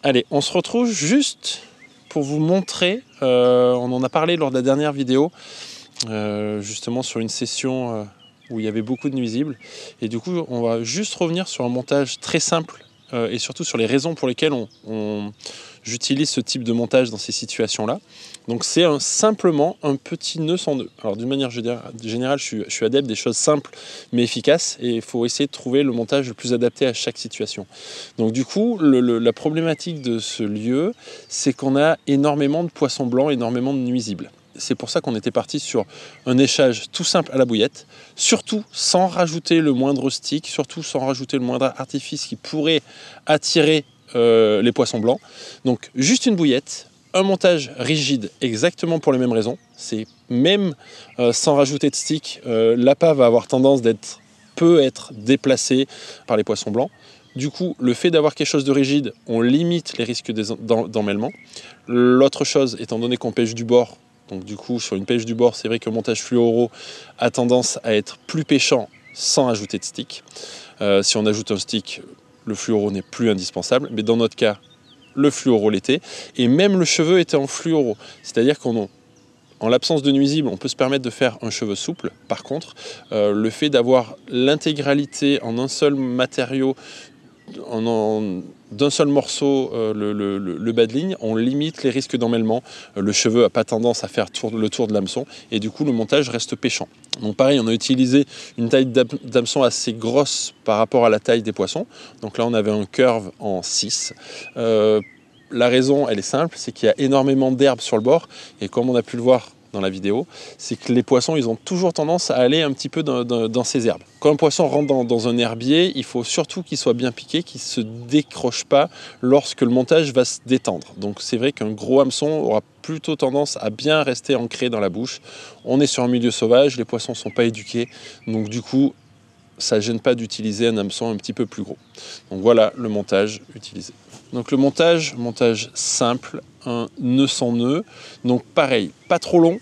Allez, on se retrouve juste pour vous montrer, on en a parlé lors de la dernière vidéo, justement sur une session où il y avait beaucoup de nuisibles. Et du coup, on va juste revenir sur un montage très simple et surtout sur les raisons pour lesquelles j'utilise ce type de montage dans ces situations-là. Donc c'est simplement un petit nœud sans nœud. Alors d'une manière générale, je suis adepte des choses simples mais efficaces et il faut essayer de trouver le montage le plus adapté à chaque situation. Donc du coup, la problématique de ce lieu, c'est qu'on a énormément de poissons blancs, énormément de nuisibles. C'est pour ça qu'on était parti sur un échage tout simple à la bouillette, surtout sans rajouter le moindre stick, surtout sans rajouter le moindre artifice qui pourrait attirer les poissons blancs. Donc juste une bouillette, un montage rigide exactement pour les mêmes raisons. C'est même sans rajouter de stick, l'appât va avoir tendance peut être déplacé par les poissons blancs. Du coup, le fait d'avoir quelque chose de rigide, on limite les risques d'emmêlement. L'autre chose, étant donné qu'on pêche du bord, donc du coup, sur une pêche du bord, c'est vrai que le montage fluoro a tendance à être plus pêchant sans ajouter de stick. Si on ajoute un stick, le fluoro n'est plus indispensable, mais dans notre cas, le fluoro l'était, et même le cheveu était en fluoro. C'est-à-dire qu'en l'absence de nuisibles, on peut se permettre de faire un cheveu souple. Par contre, le fait d'avoir l'intégralité en un seul matériau, d'un seul morceau, le bas de ligne, on limite les risques d'emmêlement. Le cheveu n'a pas tendance à faire le tour de l'hameçon et du coup le montage reste pêchant. Donc pareil, on a utilisé une taille d'hameçon assez grosse par rapport à la taille des poissons. Donc là on avait un curve en 6. La raison, elle est simple, c'est qu'il y a énormément d'herbes sur le bord et comme on a pu le voir dans la vidéo, c'est que les poissons, ils ont toujours tendance à aller un petit peu dans ces herbes. Quand un poisson rentre dans un herbier, il faut surtout qu'il soit bien piqué, qu'il ne se décroche pas lorsque le montage va se détendre. Donc c'est vrai qu'un gros hameçon aura plutôt tendance à bien rester ancré dans la bouche. On est sur un milieu sauvage, les poissons ne sont pas éduqués, donc du coup, ça ne gêne pas d'utiliser un hameçon un petit peu plus gros. Donc voilà le montage utilisé. Donc le montage simple, un nœud sans nœud. Donc pareil, pas trop long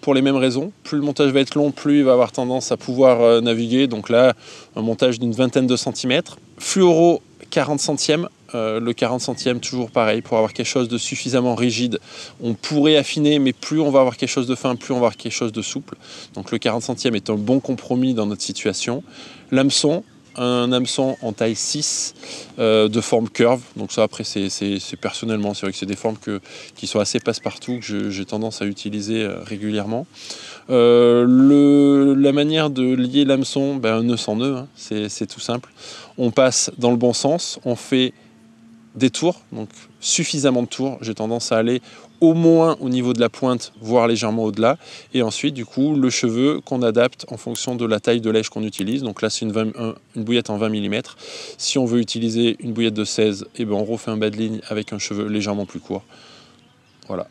pour les mêmes raisons. Plus le montage va être long, plus il va avoir tendance à pouvoir naviguer. Donc là, un montage d'une vingtaine de centimètres. Fluoro 40 centièmes. Le 40 centièmes, toujours pareil, pour avoir quelque chose de suffisamment rigide. On pourrait affiner, mais plus on va avoir quelque chose de fin, plus on va avoir quelque chose de souple. Donc le 40 centièmes est un bon compromis dans notre situation. L'hameçon, un hameçon en taille 6 de forme curve. Donc ça après c'est personnellement, c'est vrai que c'est des formes qui sont assez passe-partout, que j'ai tendance à utiliser régulièrement. La manière de lier l'hameçon, un nœud sans nœud, hein, c'est tout simple. On passe dans le bon sens, on fait des tours, donc suffisamment de tours. J'ai tendance à aller au moins au niveau de la pointe, voire légèrement au-delà. Et ensuite, du coup, le cheveu qu'on adapte en fonction de la taille de lèche qu'on utilise. Donc là, c'est une bouillette en 20 mm. Si on veut utiliser une bouillette de 16, on refait un bas de ligne avec un cheveu légèrement plus court. Voilà.